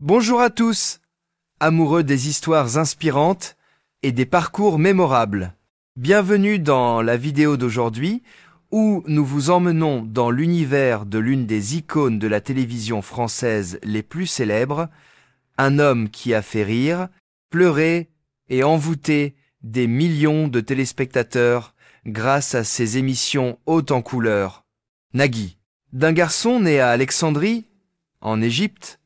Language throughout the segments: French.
Bonjour à tous, amoureux des histoires inspirantes et des parcours mémorables. Bienvenue dans la vidéo d'aujourd'hui où nous vous emmenons dans l'univers de l'une des icônes de la télévision française les plus célèbres, un homme qui a fait rire, pleurer et envoûter des millions de téléspectateurs grâce à ses émissions hautes en couleurs. Nagui. D'un garçon né à Alexandrie, en Égypte,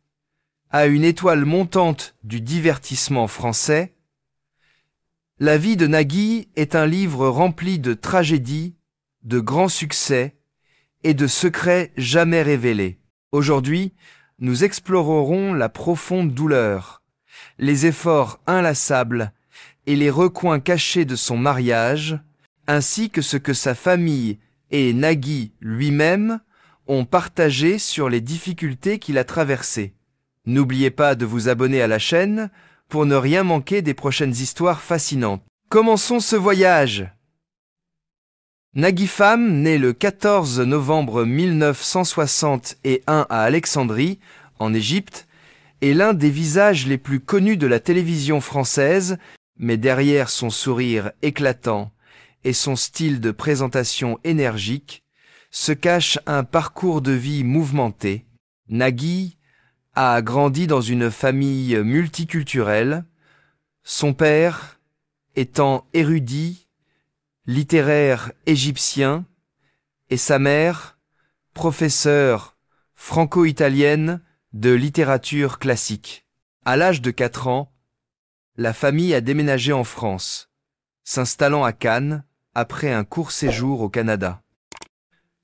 à une étoile montante du divertissement français, la vie de Nagui est un livre rempli de tragédies, de grands succès et de secrets jamais révélés. Aujourd'hui, nous explorerons la profonde douleur, les efforts inlassables et les recoins cachés de son mariage, ainsi que ce que sa famille et Nagui lui-même ont partagé sur les difficultés qu'il a traversées. N'oubliez pas de vous abonner à la chaîne pour ne rien manquer des prochaines histoires fascinantes. Commençons ce voyage. Nagui Pham, né le 14 novembre 1961 à Alexandrie, en Égypte, est l'un des visages les plus connus de la télévision française, mais derrière son sourire éclatant et son style de présentation énergique, se cache un parcours de vie mouvementé. Nagui a grandi dans une famille multiculturelle, son père étant érudit, littéraire égyptien, et sa mère, professeure franco-italienne de littérature classique. À l'âge de 4 ans, la famille a déménagé en France, s'installant à Cannes après un court séjour au Canada.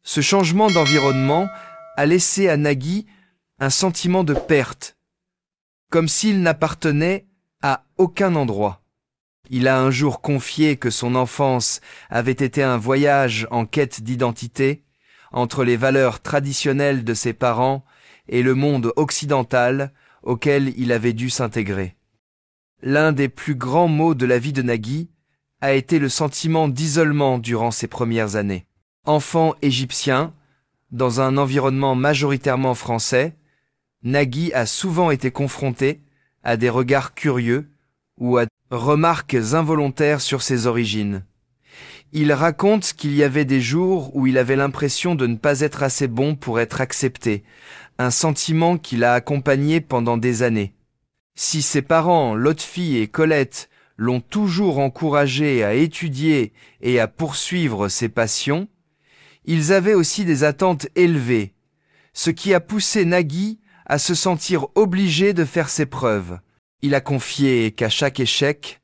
Ce changement d'environnement a laissé à Nagui un sentiment de perte, comme s'il n'appartenait à aucun endroit. Il a un jour confié que son enfance avait été un voyage en quête d'identité entre les valeurs traditionnelles de ses parents et le monde occidental auquel il avait dû s'intégrer. L'un des plus grands maux de la vie de Nagui a été le sentiment d'isolement durant ses premières années. Enfant égyptien, dans un environnement majoritairement français, Nagui a souvent été confronté à des regards curieux ou à remarques involontaires sur ses origines. Il raconte qu'il y avait des jours où il avait l'impression de ne pas être assez bon pour être accepté, un sentiment qui l'a accompagné pendant des années. Si ses parents, Lotfi et Colette, l'ont toujours encouragé à étudier et à poursuivre ses passions, ils avaient aussi des attentes élevées, ce qui a poussé Nagui à se sentir obligé de faire ses preuves. Il a confié qu'à chaque échec,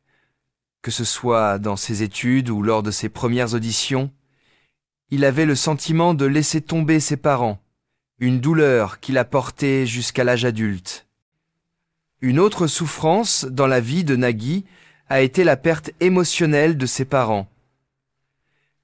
que ce soit dans ses études ou lors de ses premières auditions, il avait le sentiment de laisser tomber ses parents, une douleur qu'il a portée jusqu'à l'âge adulte. Une autre souffrance dans la vie de Nagui a été la perte émotionnelle de ses parents,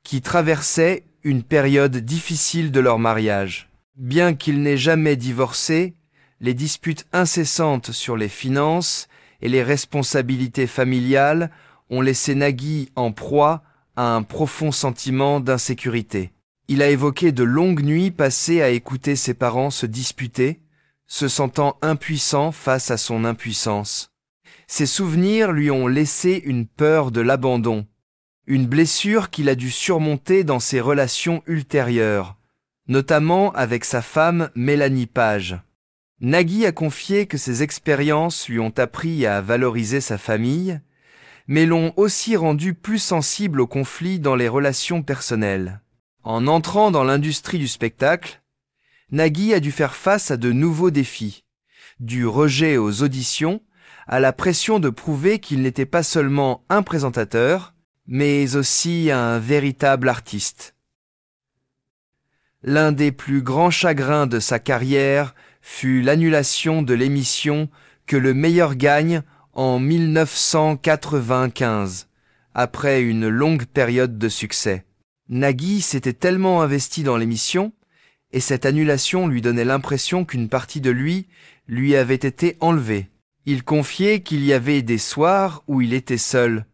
qui traversaient une période difficile de leur mariage. Bien qu'il n'ait jamais divorcé, les disputes incessantes sur les finances et les responsabilités familiales ont laissé Nagui en proie à un profond sentiment d'insécurité. Il a évoqué de longues nuits passées à écouter ses parents se disputer, se sentant impuissant face à son impuissance. Ces souvenirs lui ont laissé une peur de l'abandon, une blessure qu'il a dû surmonter dans ses relations ultérieures, notamment avec sa femme Mélanie Page. Nagui a confié que ces expériences lui ont appris à valoriser sa famille, mais l'ont aussi rendu plus sensible aux conflits dans les relations personnelles. En entrant dans l'industrie du spectacle, Nagui a dû faire face à de nouveaux défis, du rejet aux auditions à la pression de prouver qu'il n'était pas seulement un présentateur, mais aussi un véritable artiste. L'un des plus grands chagrins de sa carrière fut l'annulation de l'émission Que le meilleur gagne en 1995, après une longue période de succès. Nagui s'était tellement investi dans l'émission, et cette annulation lui donnait l'impression qu'une partie de lui avait été enlevée. Il confiait qu'il y avait des soirs où il était seul,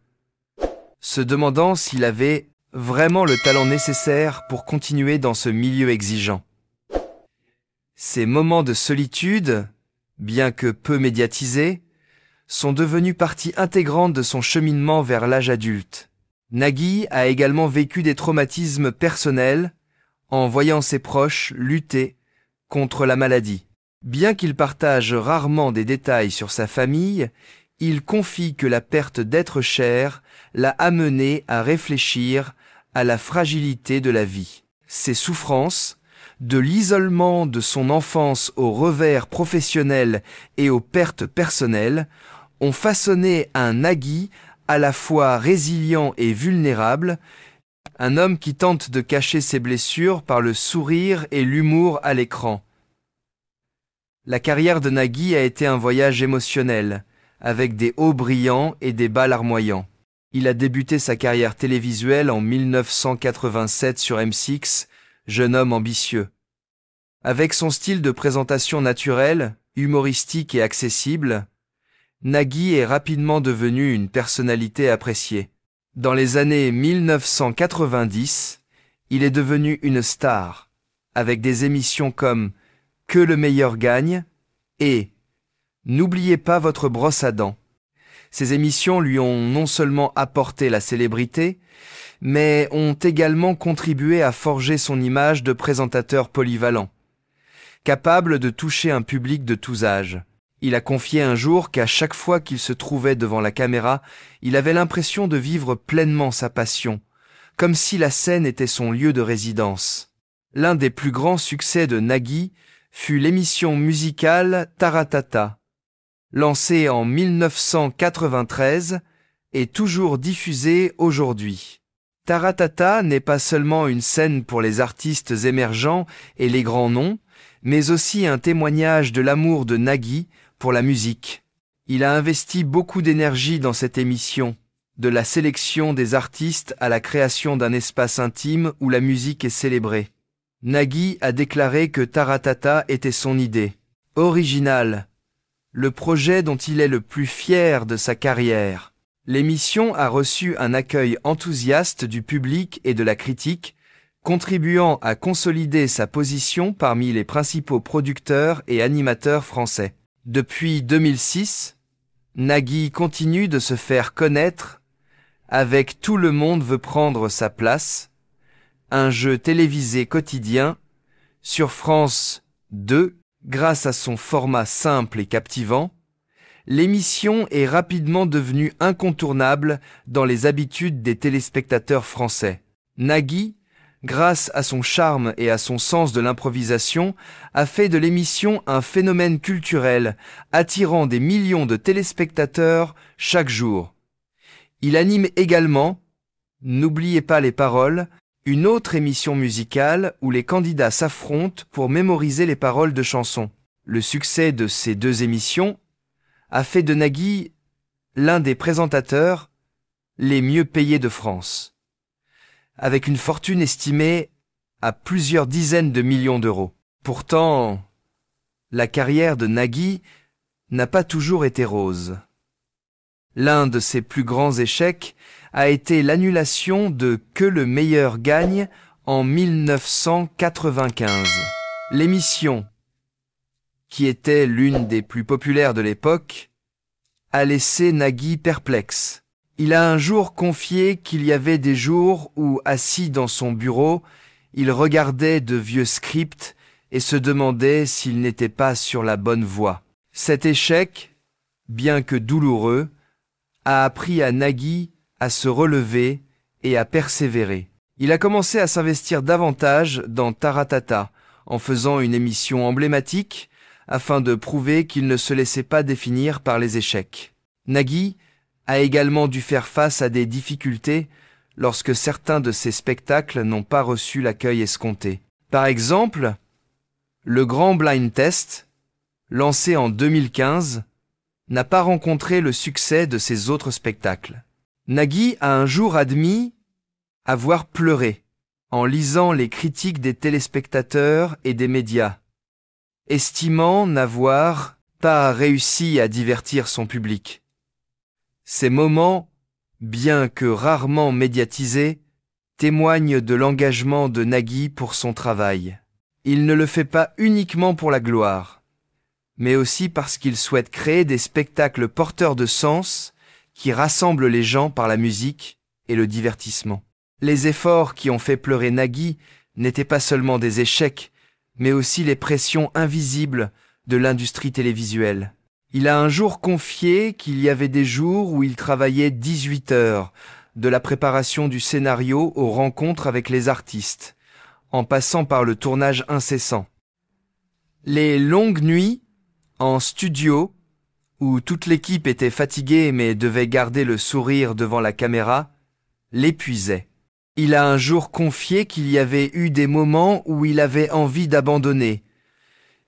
se demandant s'il avait vraiment le talent nécessaire pour continuer dans ce milieu exigeant. Ces moments de solitude bien que peu médiatisées, sont devenues partie intégrante de son cheminement vers l'âge adulte. Nagui a également vécu des traumatismes personnels en voyant ses proches lutter contre la maladie. Bien qu'il partage rarement des détails sur sa famille, il confie que la perte d'êtres chers l'a amené à réfléchir à la fragilité de la vie. Ses souffrances, de l'isolement de son enfance aux revers professionnels et aux pertes personnelles, ont façonné un Nagui à la fois résilient et vulnérable, un homme qui tente de cacher ses blessures par le sourire et l'humour à l'écran. La carrière de Nagui a été un voyage émotionnel, avec des hauts brillants et des bas larmoyants. Il a débuté sa carrière télévisuelle en 1987 sur M6, Jeune homme ambitieux. Avec son style de présentation naturel, humoristique et accessible, Nagui est rapidement devenu une personnalité appréciée. Dans les années 1990, il est devenu une star, avec des émissions comme « Que le meilleur gagne » et « N'oubliez pas votre brosse à dents ». Ces émissions lui ont non seulement apporté la célébrité, mais ont également contribué à forger son image de présentateur polyvalent, capable de toucher un public de tous âges. Il a confié un jour qu'à chaque fois qu'il se trouvait devant la caméra, il avait l'impression de vivre pleinement sa passion, comme si la scène était son lieu de résidence. L'un des plus grands succès de Nagui fut l'émission musicale Taratata, lancée en 1993 et toujours diffusée aujourd'hui. Taratata n'est pas seulement une scène pour les artistes émergents et les grands noms, mais aussi un témoignage de l'amour de Nagui pour la musique. Il a investi beaucoup d'énergie dans cette émission, de la sélection des artistes à la création d'un espace intime où la musique est célébrée. Nagui a déclaré que Taratata était son idée, originale, le projet dont il est le plus fier de sa carrière. L'émission a reçu un accueil enthousiaste du public et de la critique, contribuant à consolider sa position parmi les principaux producteurs et animateurs français. Depuis 2006, Nagui continue de se faire connaître avec Tout le monde veut prendre sa place, un jeu télévisé quotidien sur France 2. Grâce à son format simple et captivant, l'émission est rapidement devenue incontournable dans les habitudes des téléspectateurs français. Nagui, grâce à son charme et à son sens de l'improvisation, a fait de l'émission un phénomène culturel, attirant des millions de téléspectateurs chaque jour. Il anime également, N'oubliez pas les paroles, une autre émission musicale où les candidats s'affrontent pour mémoriser les paroles de chansons. Le succès de ces deux émissions a fait de Nagui l'un des présentateurs les mieux payés de France, avec une fortune estimée à plusieurs dizaines de millions d'euros. Pourtant, la carrière de Nagui n'a pas toujours été rose. L'un de ses plus grands échecs a été l'annulation de Que le meilleur gagne en 1995. L'émission, qui était l'une des plus populaires de l'époque, a laissé Nagui perplexe. Il a un jour confié qu'il y avait des jours où, assis dans son bureau, il regardait de vieux scripts et se demandait s'il n'était pas sur la bonne voie. Cet échec, bien que douloureux, a appris à Nagui à se relever et à persévérer. Il a commencé à s'investir davantage dans Taratata, en faisant une émission emblématique, afin de prouver qu'il ne se laissait pas définir par les échecs. Nagui a également dû faire face à des difficultés lorsque certains de ses spectacles n'ont pas reçu l'accueil escompté. Par exemple, le Grand Blind Test, lancé en 2015, n'a pas rencontré le succès de ses autres spectacles. Nagui a un jour admis avoir pleuré en lisant les critiques des téléspectateurs et des médias, estimant n'avoir pas réussi à divertir son public. Ces moments, bien que rarement médiatisés, témoignent de l'engagement de Nagui pour son travail. Il ne le fait pas uniquement pour la gloire, mais aussi parce qu'il souhaite créer des spectacles porteurs de sens qui rassemblent les gens par la musique et le divertissement. Les efforts qui ont fait pleurer Nagui n'étaient pas seulement des échecs, mais aussi les pressions invisibles de l'industrie télévisuelle. Il a un jour confié qu'il y avait des jours où il travaillait 18 heures, de la préparation du scénario aux rencontres avec les artistes, en passant par le tournage incessant. Les longues nuits, en studio, où toute l'équipe était fatiguée mais devait garder le sourire devant la caméra, l'épuisaient. Il a un jour confié qu'il y avait eu des moments où il avait envie d'abandonner,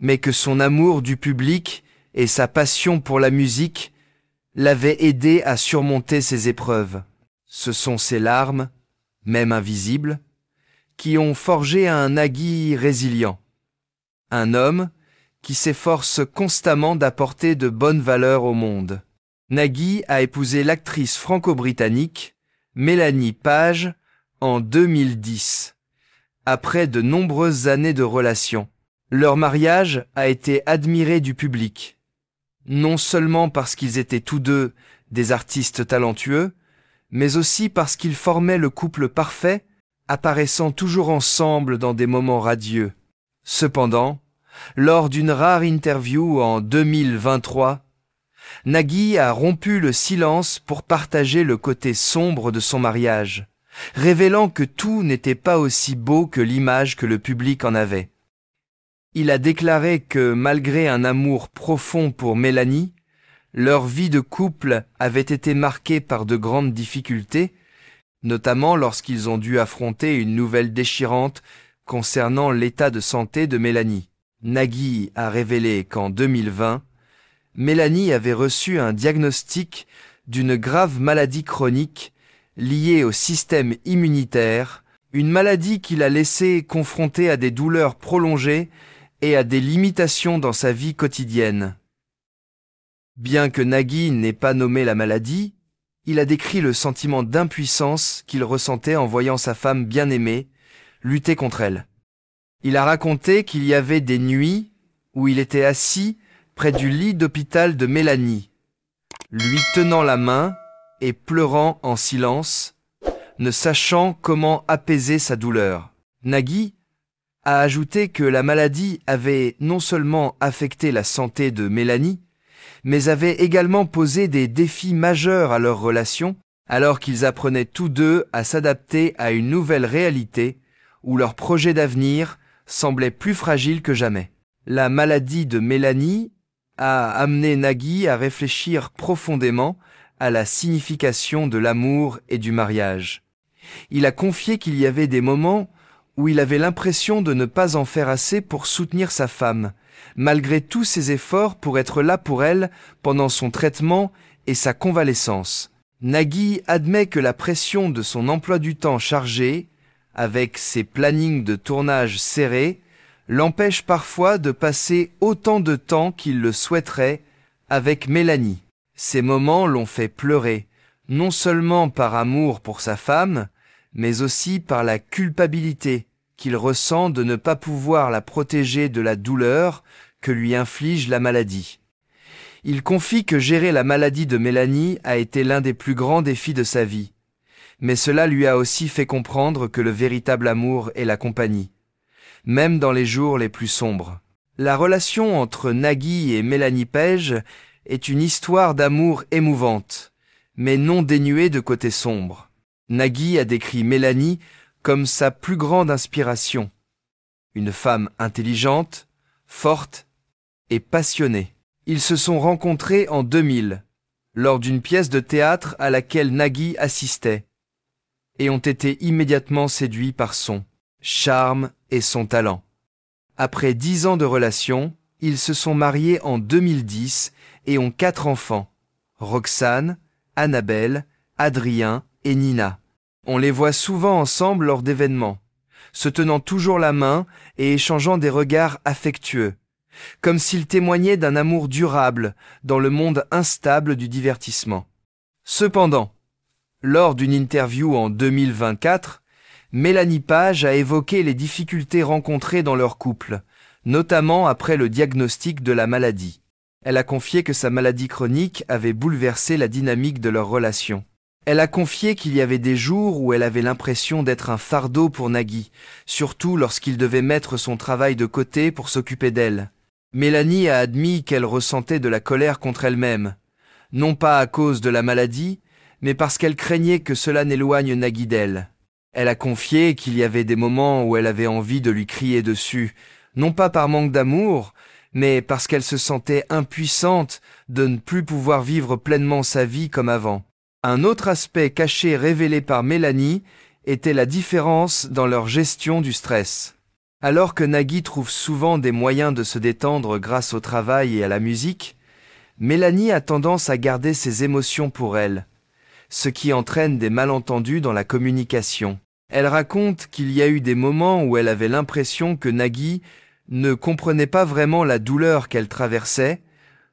mais que son amour du public et sa passion pour la musique l'avaient aidé à surmonter ces épreuves. Ce sont ces larmes, même invisibles, qui ont forgé un Nagui résilient. Un homme qui s'efforce constamment d'apporter de bonnes valeurs au monde. Nagui a épousé l'actrice franco-britannique Mélanie Page en 2010, après de nombreuses années de relation. Leur mariage a été admiré du public, non seulement parce qu'ils étaient tous deux des artistes talentueux, mais aussi parce qu'ils formaient le couple parfait, apparaissant toujours ensemble dans des moments radieux. Cependant, lors d'une rare interview en 2023, Nagui a rompu le silence pour partager le côté sombre de son mariage, révélant que tout n'était pas aussi beau que l'image que le public en avait. Il a déclaré que malgré un amour profond pour Mélanie, leur vie de couple avait été marquée par de grandes difficultés, notamment lorsqu'ils ont dû affronter une nouvelle déchirante concernant l'état de santé de Mélanie. Nagui a révélé qu'en 2020, Mélanie avait reçu un diagnostic d'une grave maladie chronique liée au système immunitaire, une maladie qui l'a laissée confrontée à des douleurs prolongées et à des limitations dans sa vie quotidienne. Bien que Nagui n'ait pas nommé la maladie, il a décrit le sentiment d'impuissance qu'il ressentait en voyant sa femme bien-aimée lutter contre elle. Il a raconté qu'il y avait des nuits où il était assis près du lit d'hôpital de Mélanie, lui tenant la main et pleurant en silence, ne sachant comment apaiser sa douleur. Nagui a ajouté que la maladie avait non seulement affecté la santé de Mélanie, mais avait également posé des défis majeurs à leur relation, alors qu'ils apprenaient tous deux à s'adapter à une nouvelle réalité où leur projet d'avenir semblait plus fragile que jamais. La maladie de Mélanie a amené Nagui à réfléchir profondément à la signification de l'amour et du mariage. Il a confié qu'il y avait des moments où il avait l'impression de ne pas en faire assez pour soutenir sa femme, malgré tous ses efforts pour être là pour elle pendant son traitement et sa convalescence. Nagui admet que la pression de son emploi du temps chargé, avec ses plannings de tournage serrés, l'empêche parfois de passer autant de temps qu'il le souhaiterait avec Mélanie. Ces moments l'ont fait pleurer, non seulement par amour pour sa femme, mais aussi par la culpabilité qu'il ressent de ne pas pouvoir la protéger de la douleur que lui inflige la maladie. Il confie que gérer la maladie de Mélanie a été l'un des plus grands défis de sa vie, mais cela lui a aussi fait comprendre que le véritable amour est la compagnie, même dans les jours les plus sombres. La relation entre Nagui et Mélanie Page est une histoire d'amour émouvante, mais non dénuée de côté sombre. Nagui a décrit Mélanie comme sa plus grande inspiration, une femme intelligente, forte et passionnée. Ils se sont rencontrés en 2000, lors d'une pièce de théâtre à laquelle Nagui assistait, et ont été immédiatement séduits par son charme et son talent. Après 10 ans de relation, ils se sont mariés en 2010 et ont 4 enfants, Roxane, Annabelle, Adrien et Nina. On les voit souvent ensemble lors d'événements, se tenant toujours la main et échangeant des regards affectueux, comme s'ils témoignaient d'un amour durable dans le monde instable du divertissement. Cependant, lors d'une interview en 2024, Mélanie Page a évoqué les difficultés rencontrées dans leur couple, notamment après le diagnostic de la maladie. Elle a confié que sa maladie chronique avait bouleversé la dynamique de leur relation. Elle a confié qu'il y avait des jours où elle avait l'impression d'être un fardeau pour Nagui, surtout lorsqu'il devait mettre son travail de côté pour s'occuper d'elle. Mélanie a admis qu'elle ressentait de la colère contre elle-même, non pas à cause de la maladie, mais parce qu'elle craignait que cela n'éloigne Nagui d'elle. Elle a confié qu'il y avait des moments où elle avait envie de lui crier dessus, non pas par manque d'amour, mais parce qu'elle se sentait impuissante de ne plus pouvoir vivre pleinement sa vie comme avant. Un autre aspect caché révélé par Mélanie était la différence dans leur gestion du stress. Alors que Nagui trouve souvent des moyens de se détendre grâce au travail et à la musique, Mélanie a tendance à garder ses émotions pour elle, ce qui entraîne des malentendus dans la communication. Elle raconte qu'il y a eu des moments où elle avait l'impression que Nagui ne comprenait pas vraiment la douleur qu'elle traversait,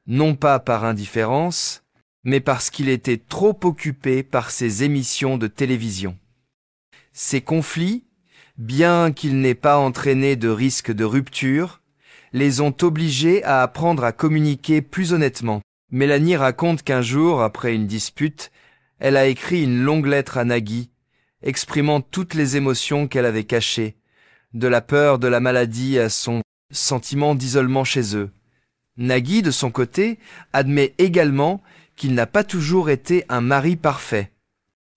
non pas par indifférence, mais parce qu'il était trop occupé par ses émissions de télévision. Ces conflits, bien qu'ils n'aient pas entraîné de risque de rupture, les ont obligés à apprendre à communiquer plus honnêtement. Mélanie raconte qu'un jour, après une dispute, elle a écrit une longue lettre à Nagui, exprimant toutes les émotions qu'elle avait cachées, de la peur de la maladie à son sentiment d'isolement chez eux. Nagui, de son côté, admet également qu'il n'a pas toujours été un mari parfait.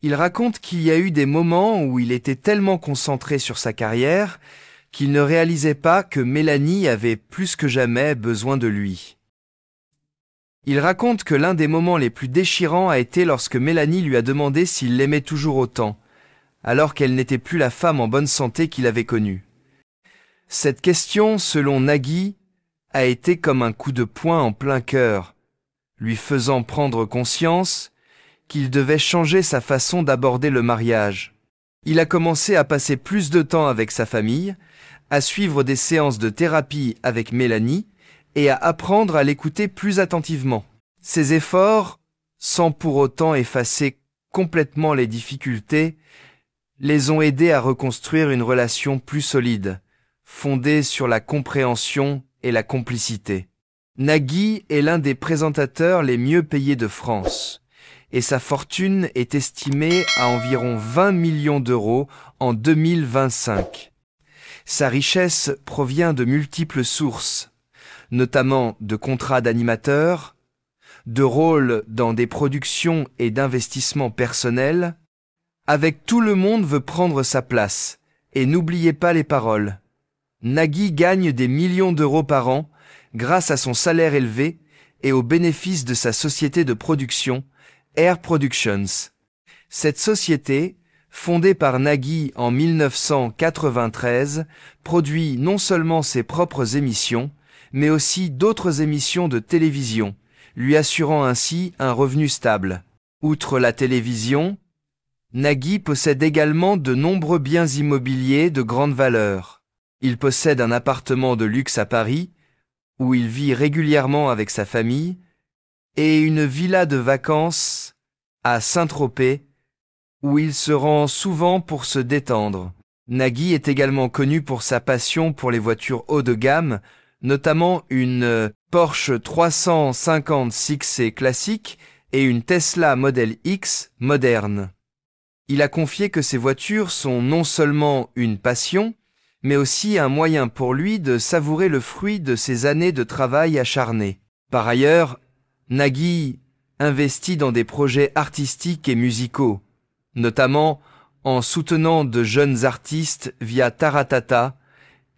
Il raconte qu'il y a eu des moments où il était tellement concentré sur sa carrière qu'il ne réalisait pas que Mélanie avait plus que jamais besoin de lui. Il raconte que l'un des moments les plus déchirants a été lorsque Mélanie lui a demandé s'il l'aimait toujours autant, alors qu'elle n'était plus la femme en bonne santé qu'il avait connue. Cette question, selon Nagui, a été comme un coup de poing en plein cœur, lui faisant prendre conscience qu'il devait changer sa façon d'aborder le mariage. Il a commencé à passer plus de temps avec sa famille, à suivre des séances de thérapie avec Mélanie et à apprendre à l'écouter plus attentivement. Ces efforts, sans pour autant effacer complètement les difficultés, les ont aidés à reconstruire une relation plus solide, fondée sur la compréhension et la complicité. Nagui est l'un des présentateurs les mieux payés de France, et sa fortune est estimée à environ 20 millions d'euros en 2025. Sa richesse provient de multiples sources, notamment de contrats d'animateurs, de rôles dans des productions et d'investissements personnels. Avec Tout le monde veut prendre sa place, et n'oubliez pas les paroles. Nagui gagne des millions d'euros par an grâce à son salaire élevé et aux bénéfices de sa société de production, Air Productions. Cette société, fondée par Nagui en 1993, produit non seulement ses propres émissions, mais aussi d'autres émissions de télévision, lui assurant ainsi un revenu stable. Outre la télévision, Nagui possède également de nombreux biens immobiliers de grande valeur. Il possède un appartement de luxe à Paris, où il vit régulièrement avec sa famille, et une villa de vacances à Saint-Tropez, où il se rend souvent pour se détendre. Nagui est également connu pour sa passion pour les voitures haut de gamme, notamment une Porsche 350 6C classique et une Tesla Model X moderne. Il a confié que ces voitures sont non seulement une passion, mais aussi un moyen pour lui de savourer le fruit de ses années de travail acharné. Par ailleurs, Nagui investit dans des projets artistiques et musicaux, notamment en soutenant de jeunes artistes via Taratata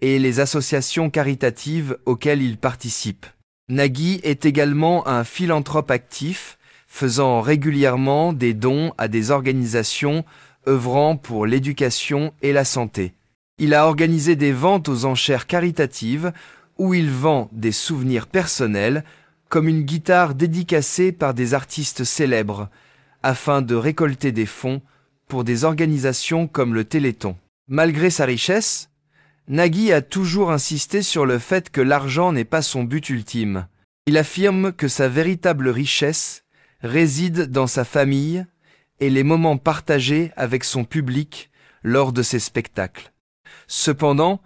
et les associations caritatives auxquelles il participe. Nagui est également un philanthrope actif, faisant régulièrement des dons à des organisations œuvrant pour l'éducation et la santé. Il a organisé des ventes aux enchères caritatives où il vend des souvenirs personnels comme une guitare dédicacée par des artistes célèbres afin de récolter des fonds pour des organisations comme le Téléthon. Malgré sa richesse, Nagui a toujours insisté sur le fait que l'argent n'est pas son but ultime. Il affirme que sa véritable richesse réside dans sa famille et les moments partagés avec son public lors de ses spectacles. Cependant,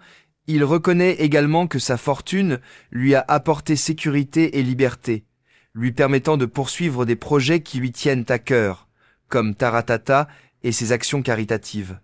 Il reconnaît également que sa fortune lui a apporté sécurité et liberté, lui permettant de poursuivre des projets qui lui tiennent à cœur, comme Taratata et ses actions caritatives.